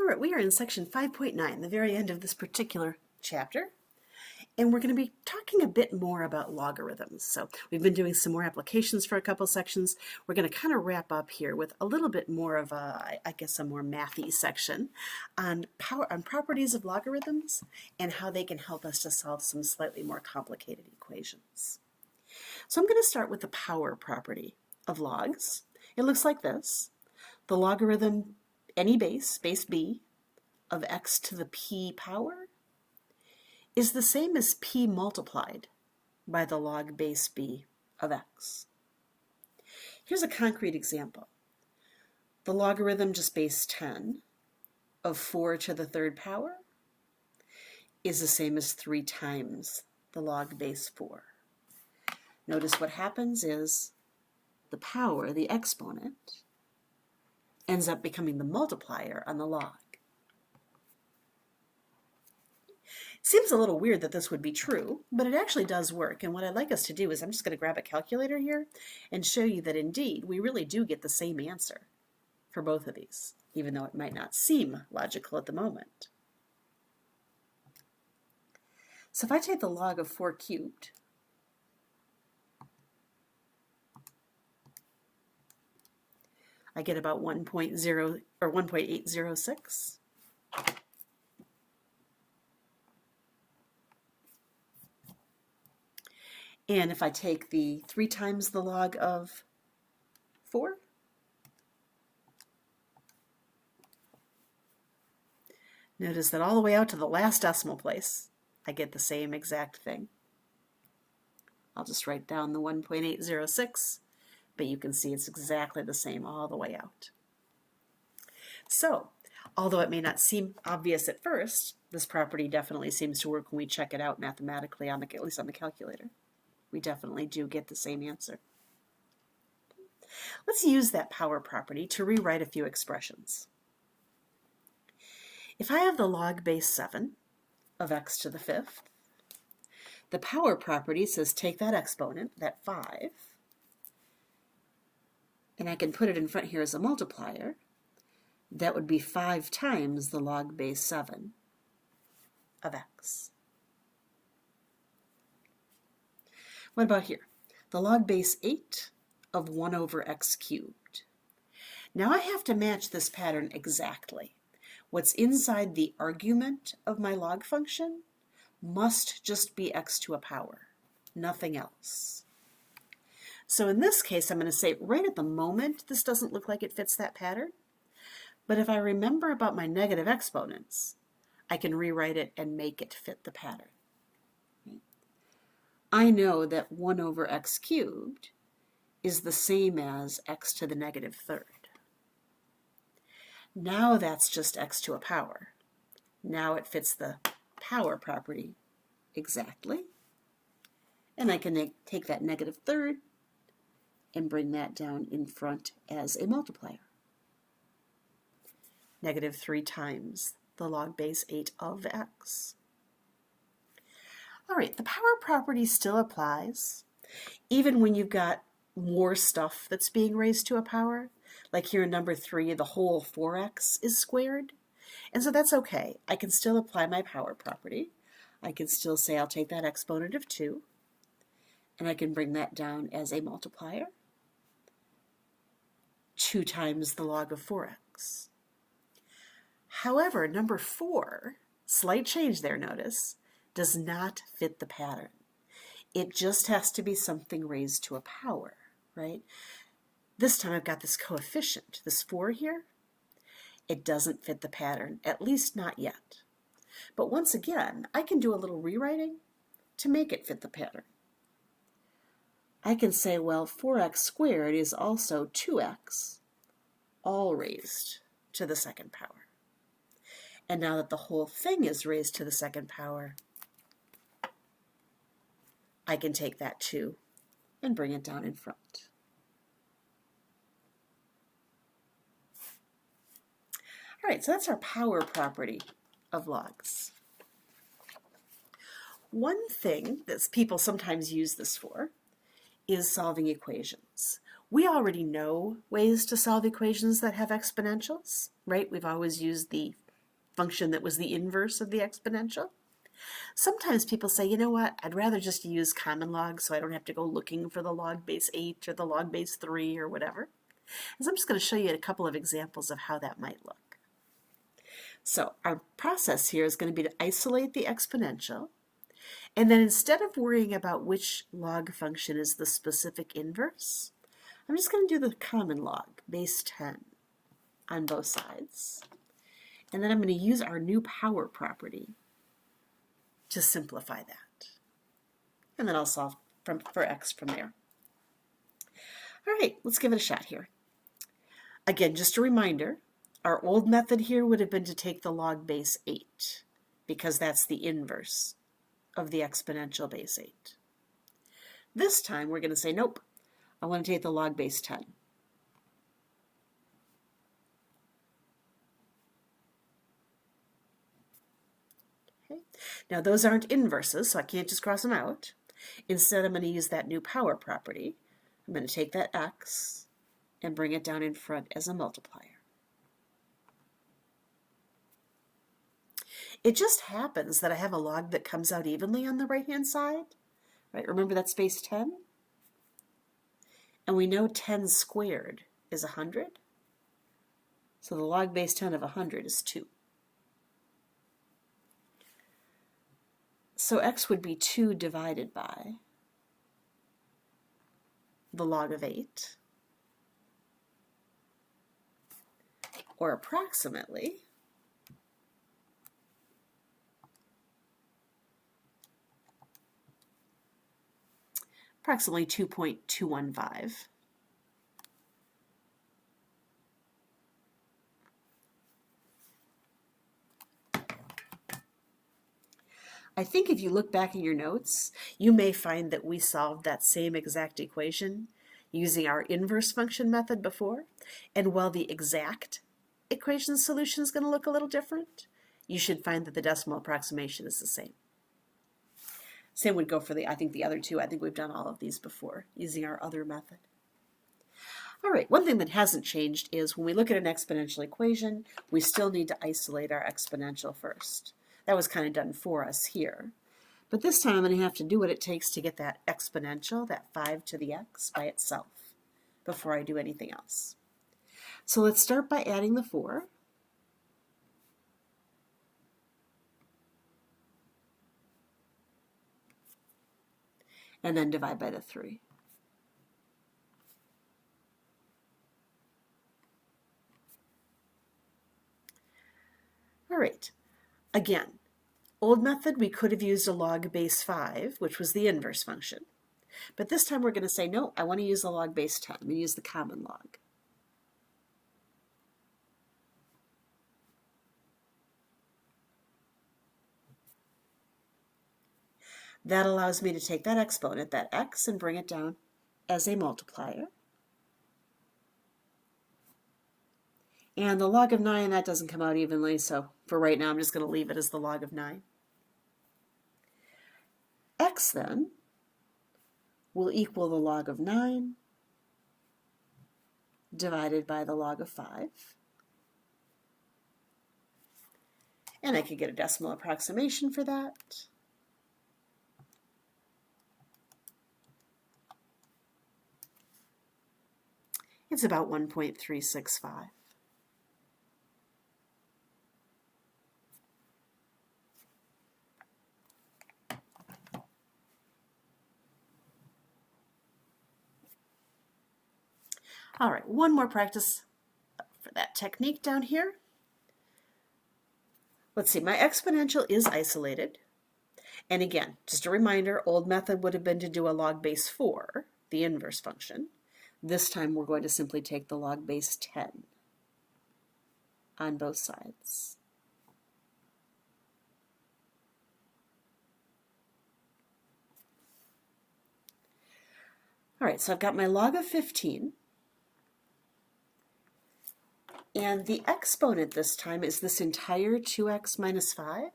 All right, we are in section 5.9, the very end of this particular chapter, and we're going to be talking a bit more about logarithms. So we've been doing some more applications for a couple sections. We're going to kind of wrap up here with a little bit more of a, I guess, a more mathy section on properties of logarithms and how they can help us to solve some slightly more complicated equations. So I'm going to start with the power property of logs. It looks like this. The logarithm any base b, of x to the p power is the same as p multiplied by the log base b of x. Here's a concrete example. The logarithm just base 10 of 4 to the third power is the same as 3 times the log base 4. Notice what happens is the power, the exponent, ends up becoming the multiplier on the log. Seems a little weird that this would be true, but it actually does work. And what I'd like us to do is I'm just going to grab a calculator here and show you that indeed we really do get the same answer for both of these, even though it might not seem logical at the moment. So if I take the log of 4 cubed, I get about 1.0 or 1.806. And if I take the 3 times the log of 4, notice that all the way out to the last decimal place, I get the same exact thing. I'll just write down the 1.806, but you can see it's exactly the same all the way out. So, although it may not seem obvious at first, this property definitely seems to work when we check it out mathematically, at least on the calculator. We definitely do get the same answer. Let's use that power property to rewrite a few expressions. If I have the log base 7 of x to the 5th, the power property says take that exponent, that 5, and I can put it in front here as a multiplier. That would be 5 times the log base 7 of x. What about here? The log base 8 of 1 over x cubed. Now I have to match this pattern exactly. What's inside the argument of my log function must just be x to a power, nothing else. So in this case, I'm going to say right at the moment, this doesn't look like it fits that pattern. But if I remember about my negative exponents, I can rewrite it and make it fit the pattern. I know that 1 over x cubed is the same as x to the negative 3rd. Now that's just x to a power. Now it fits the power property exactly. And I can take that negative 3rd and bring that down in front as a multiplier. Negative 3 times the log base 8 of x. All right, the power property still applies, even when you've got more stuff that's being raised to a power. Like here in number 3, the whole 4x is squared. And so that's okay. I can still apply my power property. I can still say I'll take that exponent of 2, and I can bring that down as a multiplier. 2 times the log of 4x. However, number 4, slight change there, notice, does not fit the pattern. It just has to be something raised to a power, right? This time I've got this coefficient, this 4 here. It doesn't fit the pattern, at least not yet. But once again, I can do a little rewriting to make it fit the pattern. I can say, well, 4x squared is also 2x, all raised to the 2nd power. And now that the whole thing is raised to the 2nd power, I can take that 2 and bring it down in front. All right, so that's our power property of logs. One thing that people sometimes use this for is solving equations. We already know ways to solve equations that have exponentials, right? We've always used the function that was the inverse of the exponential. Sometimes people say, you know what, I'd rather just use common log so I don't have to go looking for the log base 8 or the log base 3 or whatever. And so I'm just going to show you a couple of examples of how that might look. So our process here is going to be to isolate the exponential, and then instead of worrying about which log function is the specific inverse, I'm just going to do the common log, base 10, on both sides. And then I'm going to use our new power property to simplify that. And then I'll solve for x from there. All right, let's give it a shot here. Again, just a reminder, our old method here would have been to take the log base 8, because that's the inverse of the exponential base 8. This time we're going to say, nope, I want to take the log base 10. Okay. Now those aren't inverses, so I can't just cross them out. Instead, I'm going to use that new power property. I'm going to take that x and bring it down in front as a multiplier. It just happens that I have a log that comes out evenly on the right-hand side. Right? Remember that's base 10? And we know 10 squared is 100. So the log base 10 of 100 is 2. So x would be 2 divided by the log of 8, or approximately 2.215. I think if you look back in your notes, you may find that we solved that same exact equation using our inverse function method before. And while the exact equation solution is going to look a little different, you should find that the decimal approximation is the same. Same would go for I think the other two. I think we've done all of these before using our other method. All right, one thing that hasn't changed is when we look at an exponential equation, we still need to isolate our exponential first. That was kind of done for us here. But this time I'm going to have to do what it takes to get that exponential, that 5 to the x, by itself before I do anything else. So let's start by adding the 4. And then divide by the 3. All right. Again, old method, we could have used a log base 5, which was the inverse function. But this time we're going to say, no, I want to use the log base 10. I'm going to use the common log. That allows me to take that exponent, that x, and bring it down as a multiplier. And the log of 9, that doesn't come out evenly, so for right now I'm just going to leave it as the log of 9. X then will equal the log of 9 divided by the log of 5. And I could get a decimal approximation for that. It's about 1.365. All right, one more practice for that technique down here. Let's see, my exponential is isolated. And again, just a reminder, old method would have been to do a log base 4, the inverse function. This time we're going to simply take the log base 10 on both sides. All right, so I've got my log of 15. And the exponent this time is this entire 2x minus 5.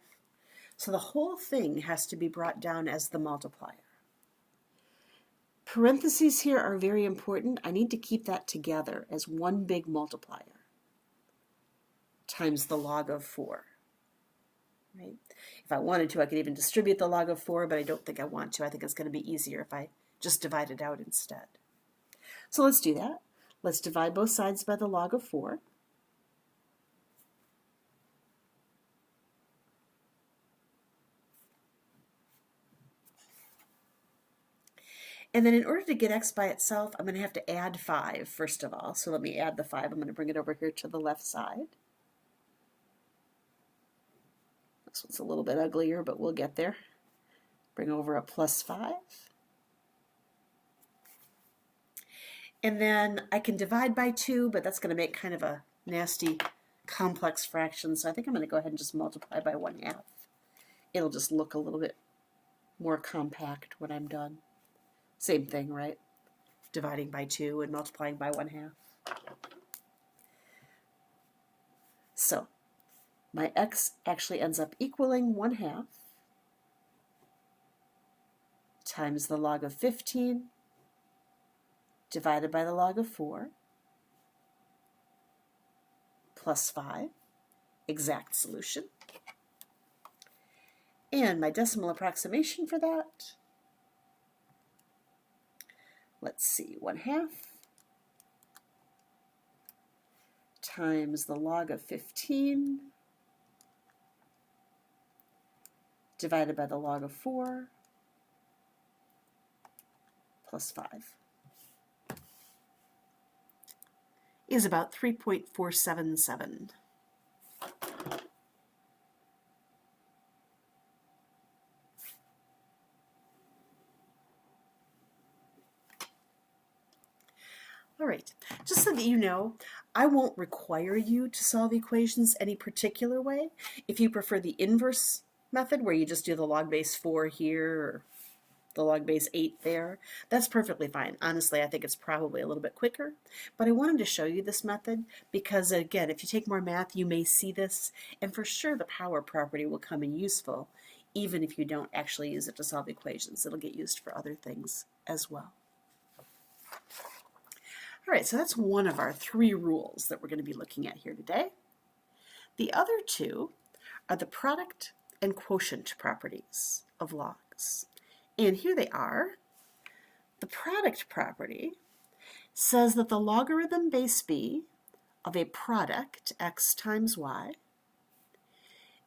So the whole thing has to be brought down as the multiplier. Parentheses here are very important. I need to keep that together as one big multiplier times the log of 4. right? If I wanted to, I could even distribute the log of 4, but I don't think I want to. I think it's going to be easier if I just divide it out instead. So let's do that. Let's divide both sides by the log of 4. And then in order to get x by itself, I'm going to have to add 5 first of all. So let me add the 5. I'm going to bring it over here to the left side. This one's a little bit uglier, but we'll get there. Bring over a plus 5. And then I can divide by 2, but that's going to make kind of a nasty complex fraction. So I think I'm going to go ahead and just multiply by 1/2. It'll just look a little bit more compact when I'm done. Same thing, right? Dividing by 2 and multiplying by 1/2. So my x actually ends up equaling 1/2 times the log of 15 divided by the log of 4 plus 5, exact solution. And my decimal approximation for that, let's see, 1/2 times the log of 15 divided by the log of 4 plus 5 is about 3.477. All right, just so that you know, I won't require you to solve equations any particular way. If you prefer the inverse method, where you just do the log base 4 here, or the log base 8 there, that's perfectly fine. Honestly, I think it's probably a little bit quicker, but I wanted to show you this method because, again, if you take more math, you may see this, and for sure the power property will come in useful, even if you don't actually use it to solve equations. It'll get used for other things as well. All right, so that's one of our 3 rules that we're going to be looking at here today. The other 2 are the product and quotient properties of logs. And here they are. The product property says that the logarithm base b of a product, x times y,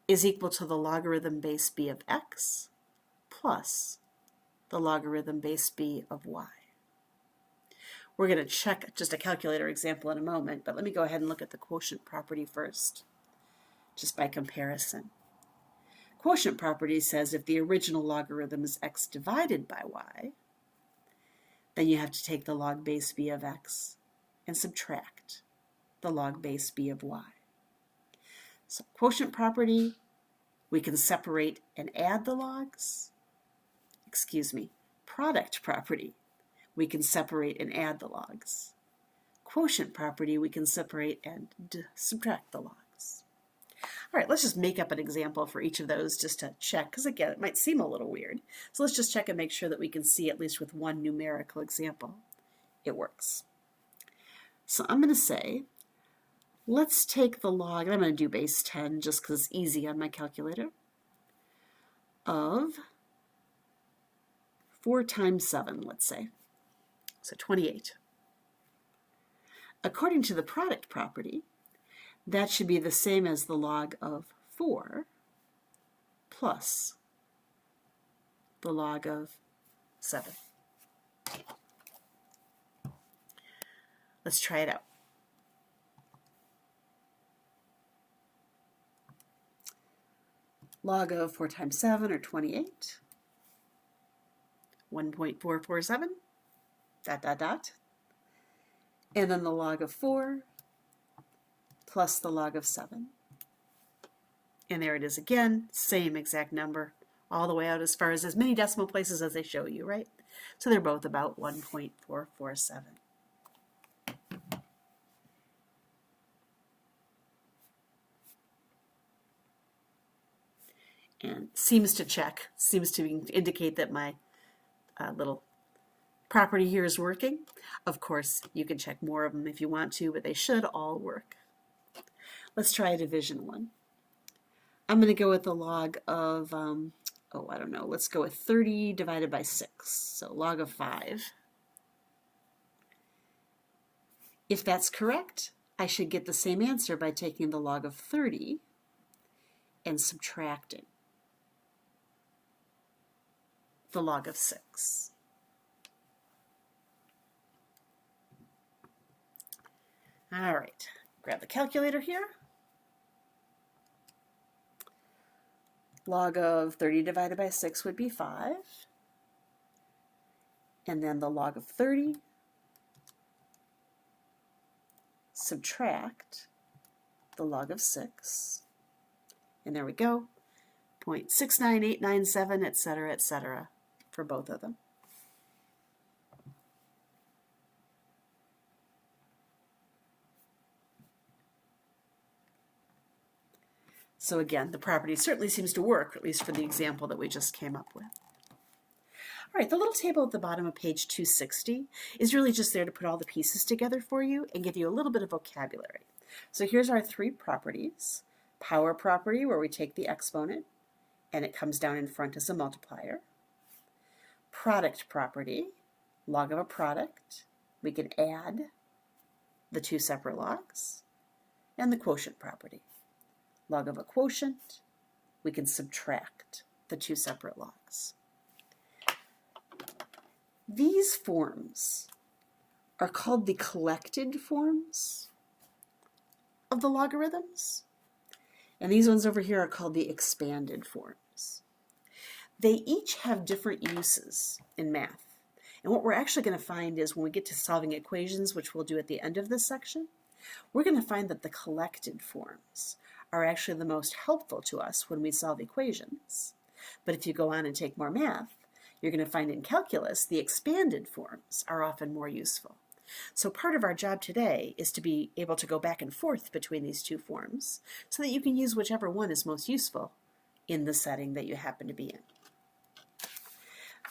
is equal to the logarithm base b of x plus the logarithm base b of y. We're going to check just a calculator example in a moment, but let me go ahead and look at the quotient property first, just by comparison. Quotient property says if the original logarithm is x divided by y, then you have to take the log base b of x and subtract the log base b of y. So quotient property, we can separate and add the logs. Product property, we can separate and add the logs. Quotient property, we can separate and subtract the logs. All right, let's just make up an example for each of those just to check, because again, it might seem a little weird. So let's just check and make sure that we can see, at least with one numerical example, it works. So I'm going to say, let's take the log, and I'm going to do base 10 just because it's easy on my calculator, of 4 times 7, let's say. So 28. According to the product property, that should be the same as the log of 4 plus the log of 7. Let's try it out. Log of 4 times 7, or 28. 1.447. ... And then the log of 4 plus the log of 7. And there it is again, same exact number, all the way out as far as many decimal places as they show you, right? So they're both about 1.447. And seems to indicate that my little property here is working. Of course, you can check more of them if you want to, but they should all work. Let's try a division one. I'm going to go with the log of, I don't know, let's go with 30 divided by 6, so log of 5. If that's correct, I should get the same answer by taking the log of 30 and subtracting the log of 6. All right, grab the calculator here. Log of 30 divided by 6 would be 5. And then the log of 30, subtract the log of 6. And there we go, 0.69897, etc., for both of them. So again, the property certainly seems to work, at least for the example that we just came up with. All right, the little table at the bottom of page 260 is really just there to put all the pieces together for you and give you a little bit of vocabulary. So here's our 3 properties. Power property, where we take the exponent and it comes down in front as a multiplier. Product property, log of a product. We can add the 2 separate logs. And the quotient property. Log of a quotient, we can subtract the 2 separate logs. These forms are called the collected forms of the logarithms, and these ones over here are called the expanded forms. They each have different uses in math, and what we're actually going to find is when we get to solving equations, which we'll do at the end of this section, we're going to find that the collected forms are actually the most helpful to us when we solve equations. But if you go on and take more math, you're going to find in calculus the expanded forms are often more useful. So part of our job today is to be able to go back and forth between these 2 forms so that you can use whichever one is most useful in the setting that you happen to be in.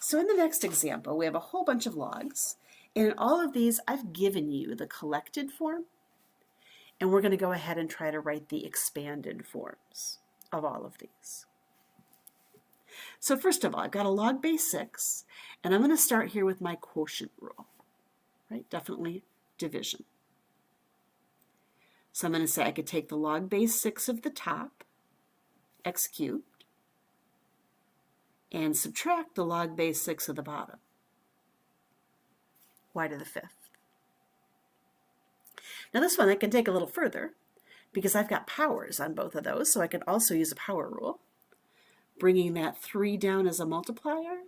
So in the next example, we have a whole bunch of logs, and in all of these I've given you the collected form, and we're going to go ahead and try to write the expanded forms of all of these. So first of all, I've got a log base 6, and I'm going to start here with my quotient rule, right? Definitely division. So I'm going to say I could take the log base 6 of the top, x cubed, and subtract the log base 6 of the bottom, y to the 5th. Now this one I can take a little further because I've got powers on both of those, so I can also use a power rule. Bringing that 3 down as a multiplier,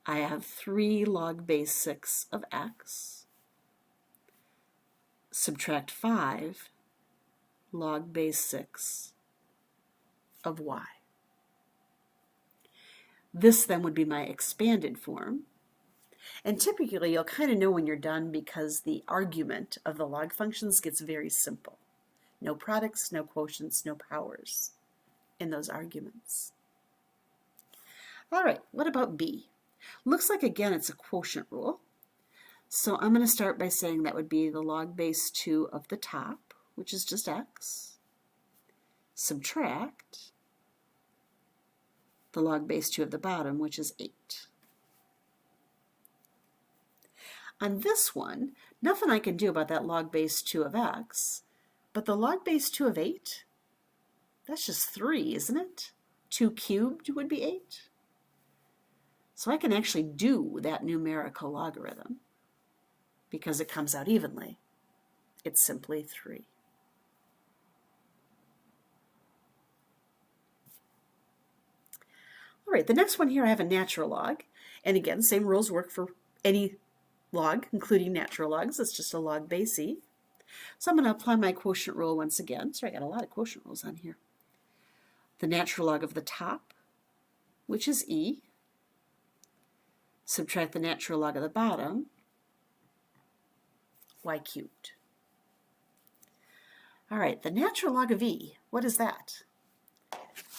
I have 3 log base 6 of x, subtract 5 log base 6 of y. This then would be my expanded form. And typically you'll kind of know when you're done because the argument of the log functions gets very simple. No products, no quotients, no powers in those arguments. All right, what about b? Looks like again it's a quotient rule. So I'm going to start by saying that would be the log base 2 of the top, which is just x, subtract the log base 2 of the bottom, which is 8. On this one, nothing I can do about that log base 2 of x, but the log base 2 of 8, that's just 3, isn't it? 2 cubed would be 8. So I can actually do that numerical logarithm because it comes out evenly. It's simply 3. All right, the next one here I have a natural log, and again, same rules work for any log, including natural logs. It's just a log base e. So I'm going to apply my quotient rule once again. Sorry, I got a lot of quotient rules on here. The natural log of the top, which is e, subtract the natural log of the bottom, y cubed. All right, the natural log of e, what is that?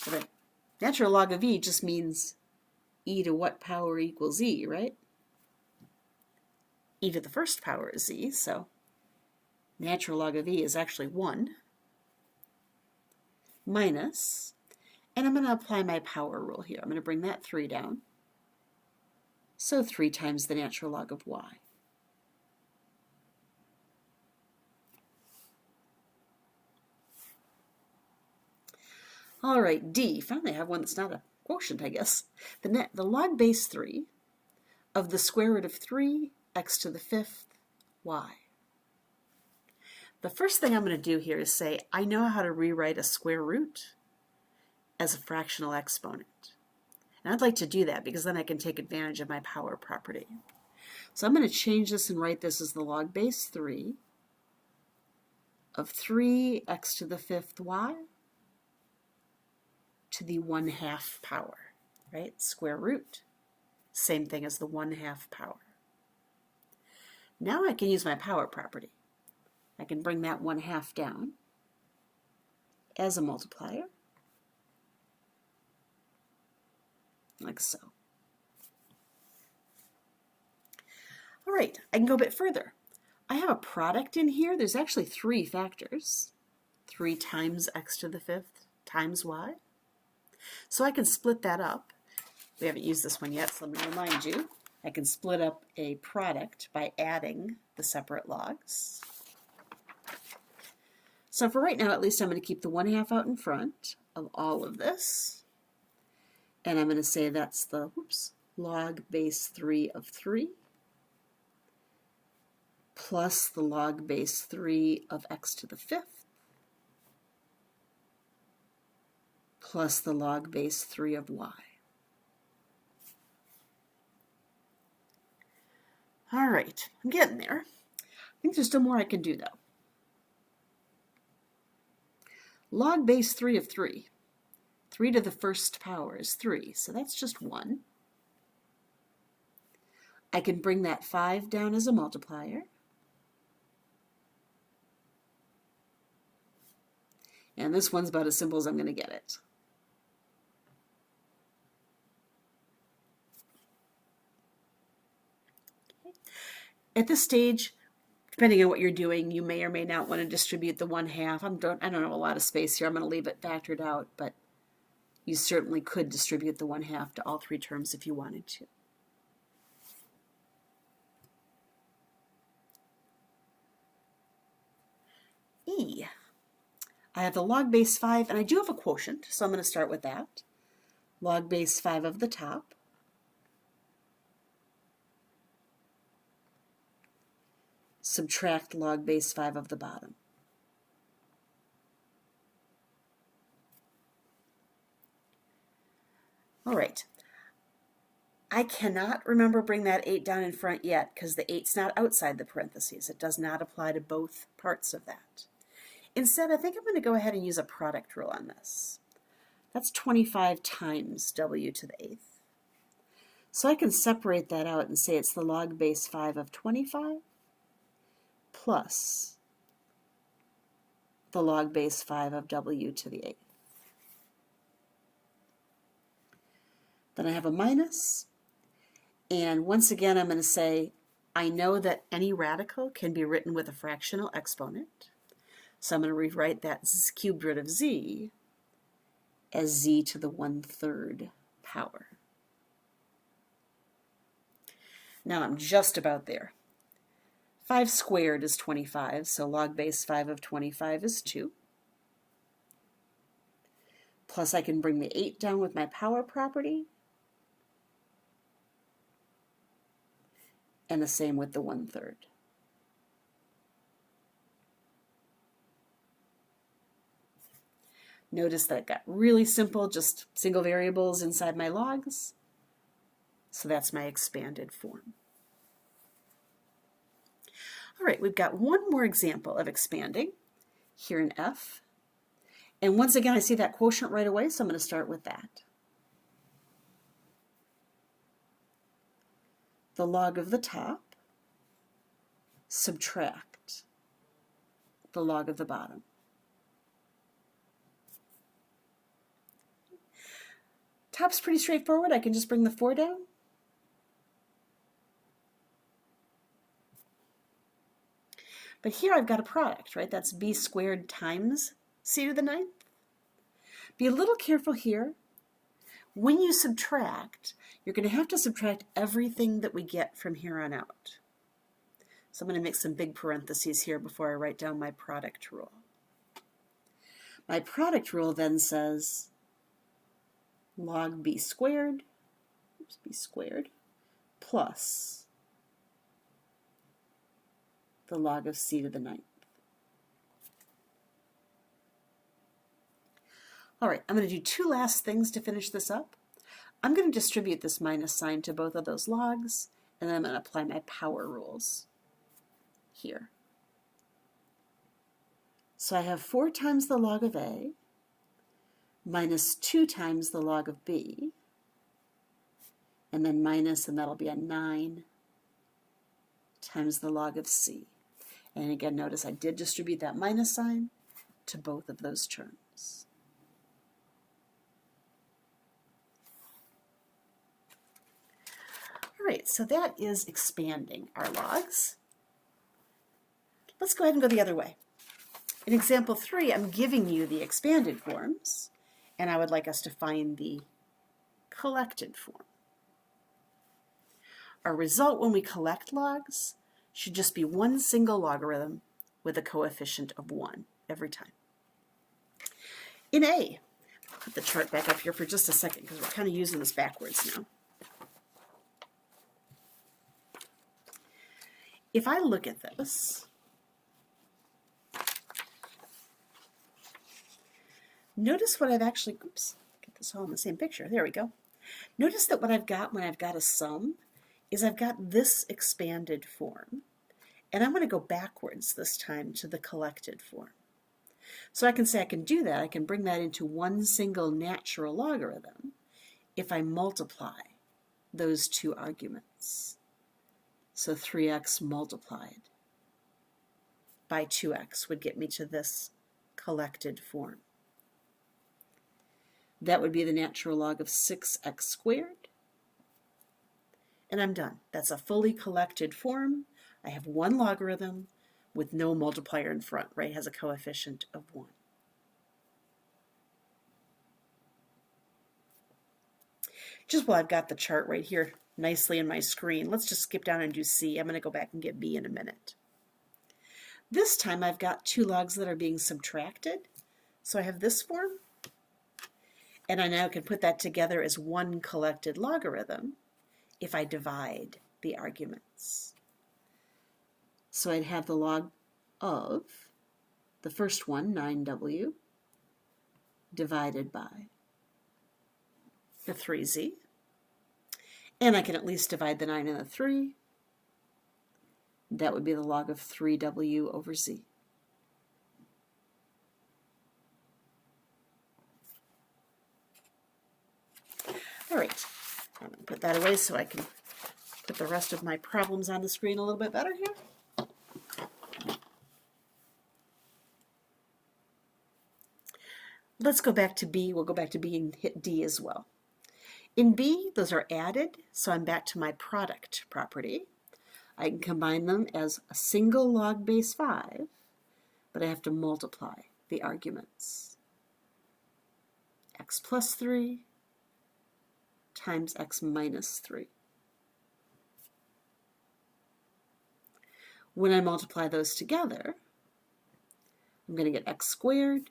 Well, the natural log of e just means e to what power equals e, right? E to the first power is e, so natural log of e is actually 1. minus, and I'm going to apply my power rule here. I'm going to bring that 3 down. So 3 times the natural log of y. All right, D. Finally, I have one that's not a quotient, I guess. The log base 3 of the square root of 3 x to the 5th y. The first thing I'm going to do here is say I know how to rewrite a square root as a fractional exponent. And I'd like to do that because then I can take advantage of my power property. So I'm going to change this and write this as the log base 3 of 3x to the 5th y to the 1/2 power, right? Square root. Same thing as the 1/2 power. Now I can use my power property. I can bring that 1/2 down as a multiplier, like so. All right, I can go a bit further. I have a product in here. There's actually 3 factors. 3 times x to the 5th times y. So I can split that up. We haven't used this one yet, so let me remind you. I can split up a product by adding the separate logs. So for right now, at least I'm going to keep the 1/2 out in front of all of this. And I'm going to say that's the log base 3 of 3 plus the log base 3 of x to the 5th plus the log base 3 of y. All right, I'm getting there. I think there's still more I can do though. Log base 3 of 3. 3 to the 1st power is 3, so that's just 1. I can bring that 5 down as a multiplier. And this one's about as simple as I'm going to get it. At this stage, depending on what you're doing, you may or may not want to distribute the 1/2. I don't have a lot of space here. I'm going to leave it factored out, but you certainly could distribute the 1/2 to all 3 terms if you wanted to. E. I have the log base 5, and I do have a quotient, so I'm going to start with that. Log base 5 of the top subtract log base 5 of the bottom. All right. I cannot remember bring that 8 down in front yet because the 8's not outside the parentheses. It does not apply to both parts of that. Instead, I think I'm going to go ahead and use a product rule on this. That's 25 times w to the 8th. So I can separate that out and say it's the log base 5 of 25 plus the log base 5 of w to the 8th. Then I have a minus, and once again I'm going to say I know that any radical can be written with a fractional exponent. So I'm going to rewrite that cubed root of z as z to the 1/3 power. Now I'm just about there. 5 squared is 25, so log base 5 of 25 is 2. Plus I can bring the 8 down with my power property. And the same with the 1/3. Notice that it got really simple, just single variables inside my logs. So that's my expanded form. All right, we've got one more example of expanding here in F. And once again, I see that quotient right away, so I'm going to start with that. The log of the top subtract the log of the bottom. Top's pretty straightforward. I can just bring the 4 down. But here I've got a product, right? That's b squared times c to the 9th. Be a little careful here. When you subtract, you're going to have to subtract everything that we get from here on out. So I'm going to make some big parentheses here before I write down my product rule. My product rule then says log b squared, plus the log of c to the 9th. All right, I'm going to do two last things to finish this up. I'm going to distribute this minus sign to both of those logs, and then I'm going to apply my power rules here. So I have 4 times the log of A minus 2 times the log of B, and then minus, and that'll be a 9 times the log of C. And again, notice I did distribute that minus sign to both of those terms. All right, so that is expanding our logs. Let's go ahead and go the other way. In example 3, I'm giving you the expanded forms, and I would like us to find the collected form. Our result when we collect logs should just be one single logarithm with a coefficient of 1 every time. In A, I'll put the chart back up here for just a second because we're kind of using this backwards now. If I look at this, notice what I've actually, oops, get this all in the same picture. There we go. Notice that what I've got when I've got a sum is I've got this expanded form, and I'm going to go backwards this time to the collected form. So I can say I can do that. I can bring that into one single natural logarithm if I multiply those two arguments. So 3x multiplied by 2x would get me to this collected form. That would be the natural log of 6x squared. And I'm done. That's a fully collected form. I have one logarithm with no multiplier in front, right? It has a coefficient of 1. Just while I've got the chart right here nicely in my screen, let's just skip down and do C. I'm going to go back and get B in a minute. This time I've got two logs that are being subtracted. So I have this form, and I now can put that together as one collected logarithm if I divide the arguments. So I'd have the log of the first one, 9w, divided by the 3z. And I can at least divide the 9 and the 3. That would be the log of 3w over z. All right, I'm going to put that away so I can put the rest of my problems on the screen a little bit better here. Let's go back to B. We'll go back to B and hit D as well. In B, those are added, so I'm back to my product property. I can combine them as a single log base 5, but I have to multiply the arguments. X plus 3 times x minus 3. When I multiply those together, I'm going to get x squared.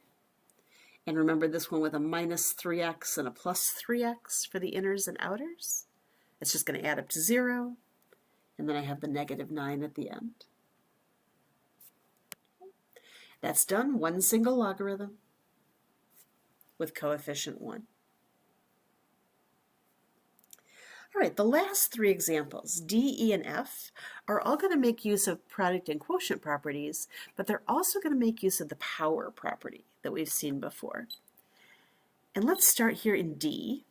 And remember this one with a minus 3x and a plus 3x for the inners and outers. It's just going to add up to 0. And then I have the negative 9 at the end. That's done, one single logarithm with coefficient 1. All right, the last three examples, D, E, and F, are all going to make use of product and quotient properties, but they're also going to make use of the power property that we've seen before. And let's start here in D.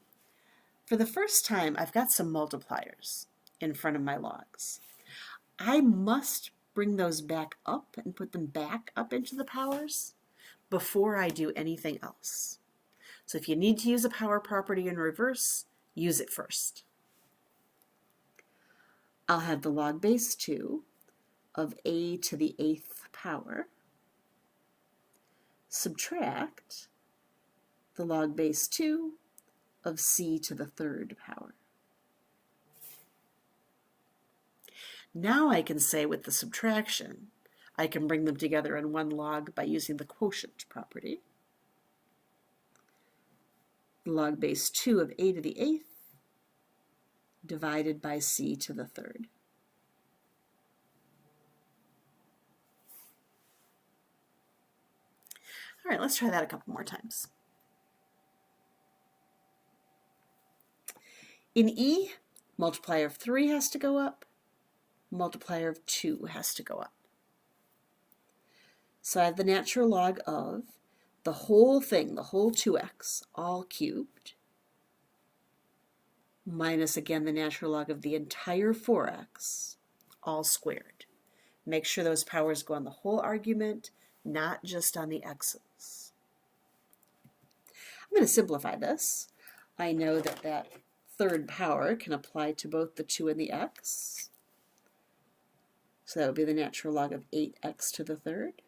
For the first time, I've got some multipliers in front of my logs. I must bring those back up and put them back up into the powers before I do anything else. So if you need to use a power property in reverse, use it first. I'll have the log base 2 of a to the 8th power, subtract the log base 2 of c to the third power. Now I can say with the subtraction, I can bring them together in one log by using the quotient property. Log base 2 of a to the 8th divided by c to the third. All right, let's try that a couple more times. In E, multiplier of 3 has to go up, multiplier of 2 has to go up. So I have the natural log of the whole thing, the whole 2x, all cubed, minus, again, the natural log of the entire 4x, all squared. Make sure those powers go on the whole argument, not just on the x's. I'm going to simplify this. I know that that third power can apply to both the 2 and the x. So that would be the natural log of 8x to the third.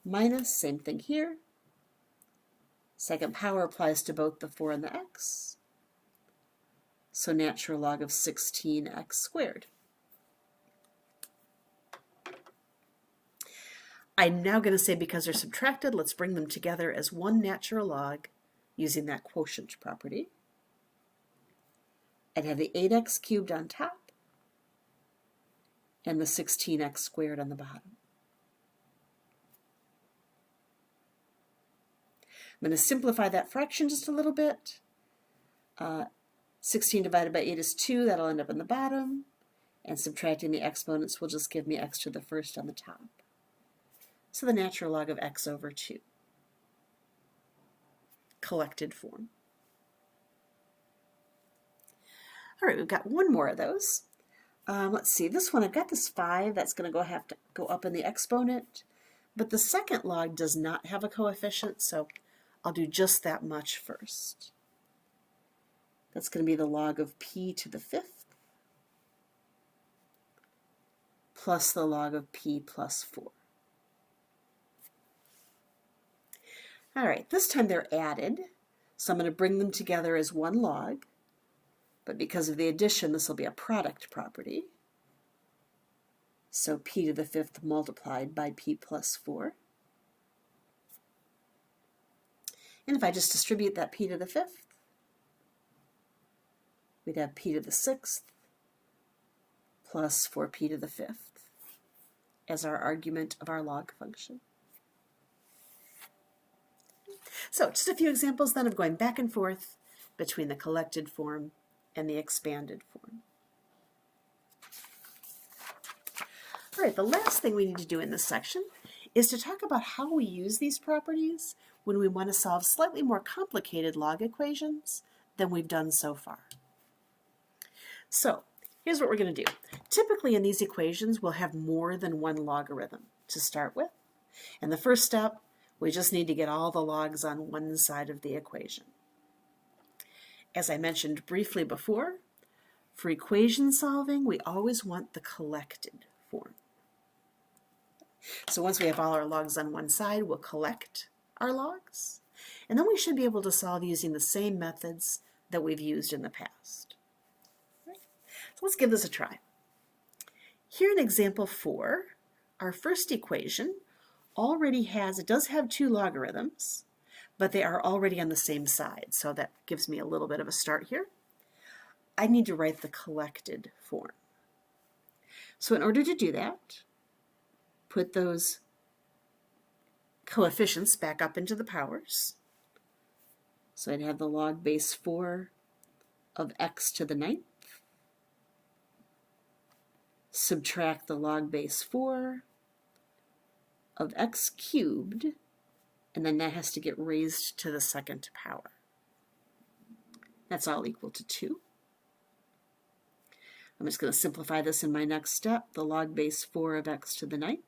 Minus, same thing here. Second power applies to both the 4 and the x. So natural log of 16x squared. I'm now going to say because they're subtracted, let's bring them together as one natural log using that quotient property. I'd have the 8x cubed on top and the 16x squared on the bottom. I'm going to simplify that fraction just a little bit. 16 divided by 8 is 2. That'll end up in the bottom. And subtracting the exponents will just give me x to the first on the top. So the natural log of x over 2. Collected form. All right, we've got one more of those. Let's see, this one, I've got this 5. That's going to have to go up in the exponent. But the second log does not have a coefficient, so I'll do just that much first. That's going to be the log of p to the 5th plus the log of p plus 4. All right, this time they're added, so I'm going to bring them together as one log, but because of the addition, this will be a product property. So p to the 5th multiplied by p plus 4. And if I just distribute that p to the 5th, we'd have p to the 6th plus 4p to the 5th as our argument of our log function. So just a few examples then of going back and forth between the collected form and the expanded form. All right, the last thing we need to do in this section is to talk about how we use these properties when we want to solve slightly more complicated log equations than we've done so far. So here's what we're going to do. Typically in these equations, we'll have more than one logarithm to start with. And the first step, we just need to get all the logs on one side of the equation. As I mentioned briefly before, for equation solving, we always want the collected form. So once we have all our logs on one side, we'll collect our logs, and then we should be able to solve using the same methods that we've used in the past. Right. So let's give this a try. Here in example 4, our first equation already has, it does have 2 logarithms, but they are already on the same side, so that gives me a little bit of a start here. I need to write the collected form. So in order to do that, put those coefficients back up into the powers. So I'd have the log base 4 of x to the 9th. Subtract the log base 4 of x cubed, and then that has to get raised to the 2nd power. That's all equal to 2. I'm just going to simplify this in my next step. The log base 4 of x to the 9th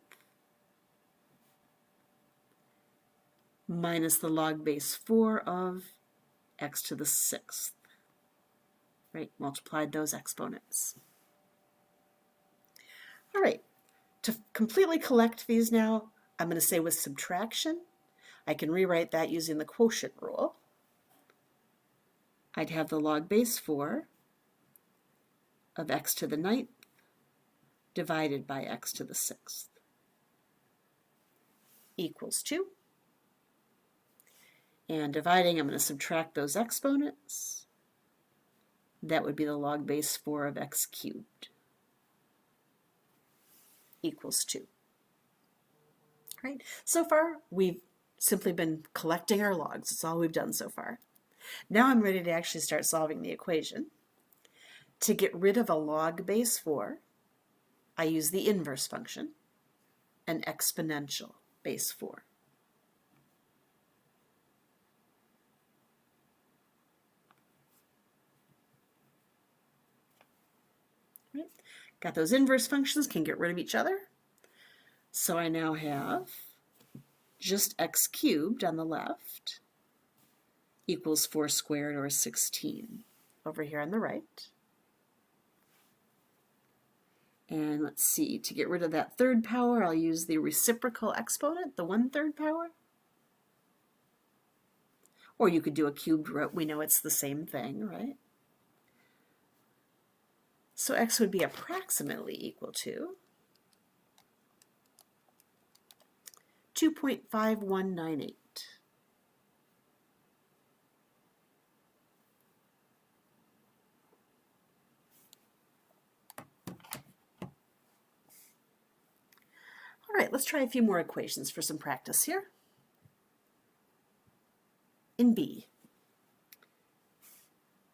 minus the log base 4 of x to the 6th. Right, multiplied those exponents. All right, to completely collect these now, I'm going to say with subtraction, I can rewrite that using the quotient rule. I'd have the log base 4 of x to the 9th divided by x to the 6th equals 2. And dividing, I'm going to subtract those exponents. That would be the log base 4 of x cubed equals 2. Right? So far, we've simply been collecting our logs. That's all we've done so far. Now I'm ready to actually start solving the equation. To get rid of a log base 4, I use the inverse function, an exponential base 4. Right? Got those inverse functions, can get rid of each other. So I now have just x cubed on the left equals 4 squared, or 16, over here on the right. And let's see, to get rid of that third power, I'll use the reciprocal exponent, the 1/3 power. Or you could do a cubed root. We know it's the same thing, right? So x would be approximately equal to 2.5198. All right, let's try a few more equations for some practice here. In B,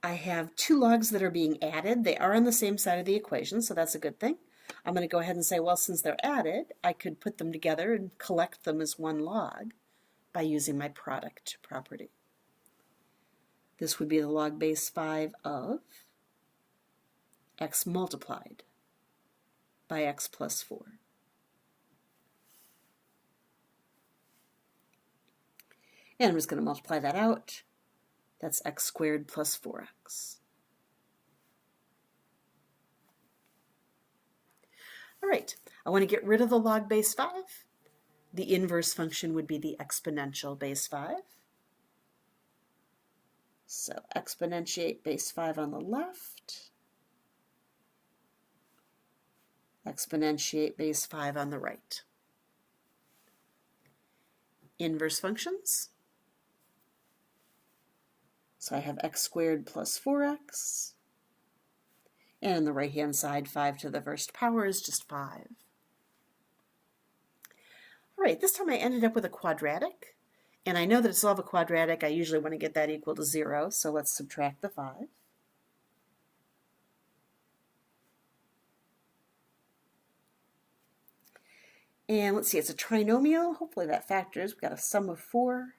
I have two logs that are being added. They are on the same side of the equation, so that's a good thing. I'm going to go ahead and say, well, since they're added, I could put them together and collect them as one log by using my product property. This would be the log base 5 of x multiplied by x plus 4. And I'm just going to multiply that out. That's x squared plus 4x. All right, I want to get rid of the log base 5. The inverse function would be the exponential base 5. So exponentiate base 5 on the left. Exponentiate base 5 on the right. Inverse functions. So I have x squared plus 4x. And on the right-hand side, 5 to the first power is just 5. All right, this time I ended up with a quadratic. And I know that to solve a quadratic, I usually want to get that equal to 0. So let's subtract the 5. And let's see, it's a trinomial. Hopefully that factors. We've got a sum of 4.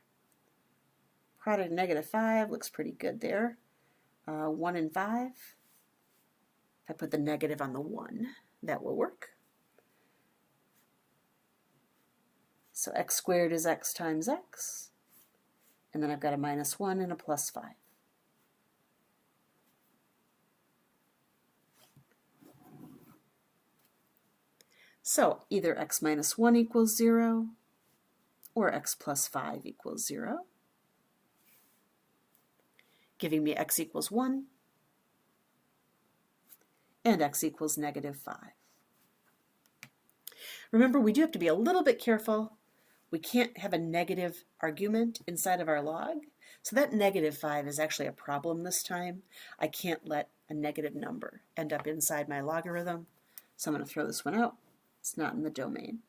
Product of -5 looks pretty good there. 1 and 5. If I put the negative on the 1, that will work. So x squared is x times x. And then I've got a -1 and a +5. So either x minus 1 equals 0 or x plus 5 equals 0, giving me x equals 1 and x equals -5. Remember, we do have to be a little bit careful. We can't have a negative argument inside of our log. So that -5 is actually a problem this time. I can't let a negative number end up inside my logarithm. So I'm going to throw this one out. It's not in the domain.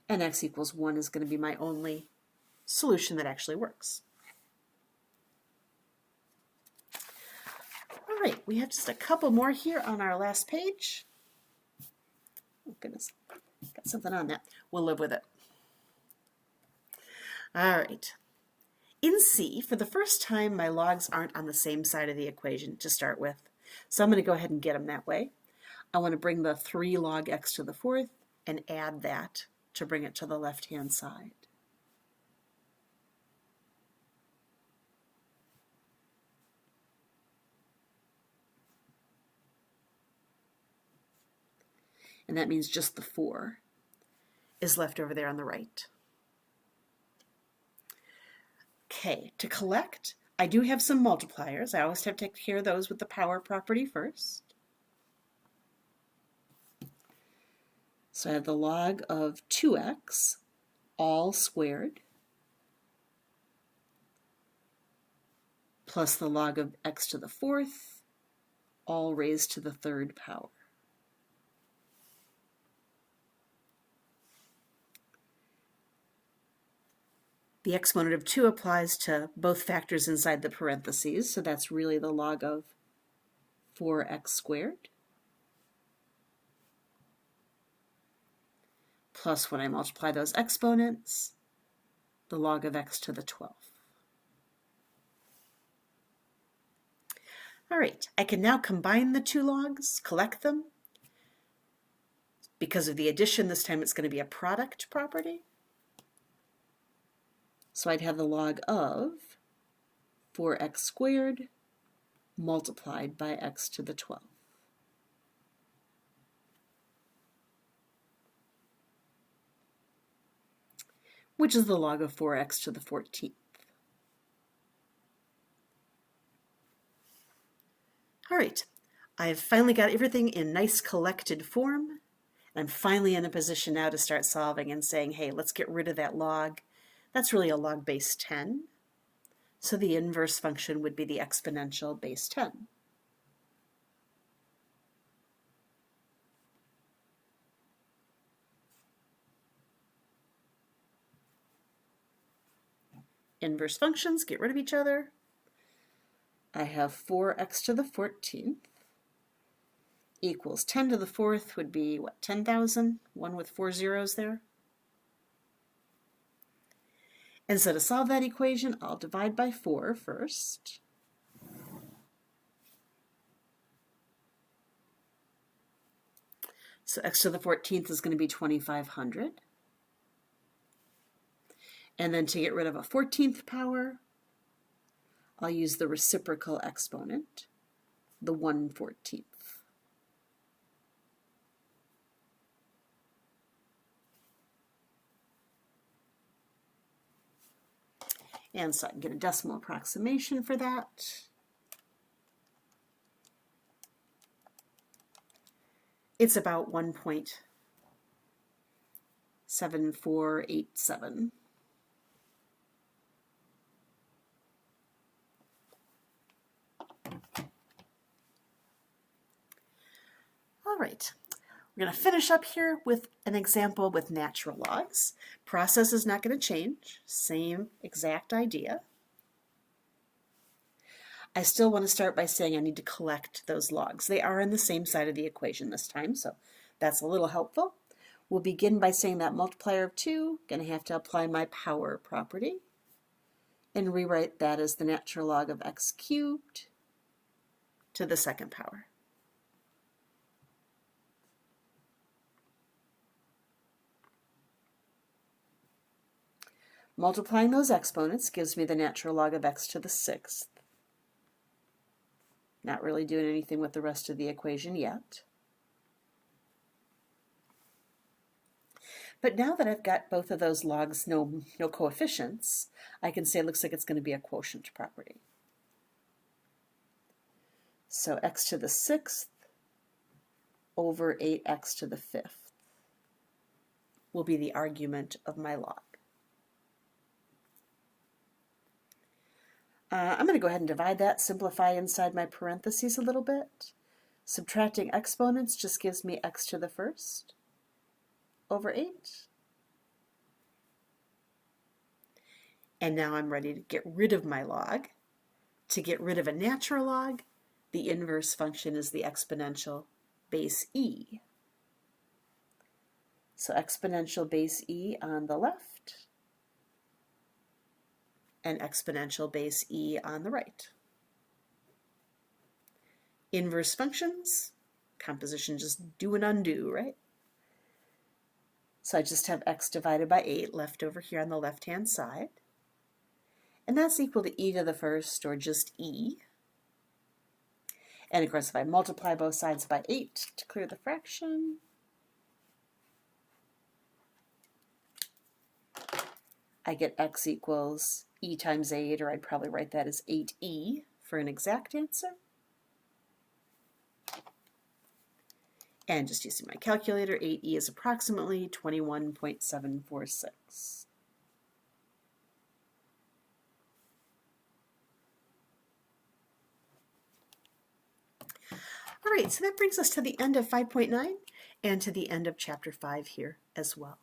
And x equals 1 is going to be my only solution that actually works. All right, we have just a couple more here on our last page. Oh goodness, got something on that. We'll live with it. All right. In C, for the first time, my logs aren't on the same side of the equation to start with. So I'm going to go ahead and get them that way. I want to bring the 3 log x to the 4th and add that to bring it to the left-hand side. and that means just the 4 is left over there on the right. Okay, to collect, I do have some multipliers. I always have to take care of those with the power property first. So I have the log of 2x all squared plus the log of x to the 4th all raised to the 3rd power. The exponent of 2 applies to both factors inside the parentheses, so that's really the log of 4x squared. Plus, when I multiply those exponents, the log of x to the 12th. All right, I can now combine the two logs, collect them. Because of the addition, this time it's going to be a product property. So I'd have the log of 4x squared multiplied by x to the 12th. Which is the log of 4x to the 14th. All right, I've finally got everything in nice collected form. And I'm finally in a position now to start solving and saying, hey, let's get rid of that log. That's really a log base 10. So the inverse function would be the exponential base 10. Inverse functions get rid of each other. I have 4x to the 14th equals 10 to the 4th would be, what, 10,000? One with 4 zeros there. And so to solve that equation, I'll divide by 4 first. So x to the 14th is going to be 2,500. And then to get rid of a 14th power, I'll use the reciprocal exponent, the 1/14. And so I can get a decimal approximation for that. It's about 1.7487. All right, we're going to finish up here with an example with natural logs. Process is not going to change, same exact idea. I still want to start by saying I need to collect those logs. They are on the same side of the equation this time, so that's a little helpful. We'll begin by saying that multiplier of 2, going to have to apply my power property and rewrite that as the natural log of x cubed to the 2nd power. Multiplying those exponents gives me the natural log of x to the 6th. Not really doing anything with the rest of the equation yet. But now that I've got both of those logs, no coefficients, I can say it looks like it's going to be a quotient property. So x to the 6th over 8x to the 5th will be the argument of my log. I'm going to go ahead and divide that, simplify inside my parentheses a little bit. Subtracting exponents just gives me x to the 1st over 8. And now I'm ready to get rid of my log. To get rid of a natural log, the inverse function is the exponential base e. So exponential base e on the left and exponential base e on the right. Inverse functions, composition just do and undo, right? So I just have x divided by 8 left over here on the left-hand side. And that's equal to e to the 1st, or just e. And of course, if I multiply both sides by 8 to clear the fraction, I get x equals e times 8, or I'd probably write that as 8e for an exact answer. And just using my calculator, 8e is approximately 21.746. All right, so that brings us to the end of 5.9 and to the end of Chapter 5 here as well.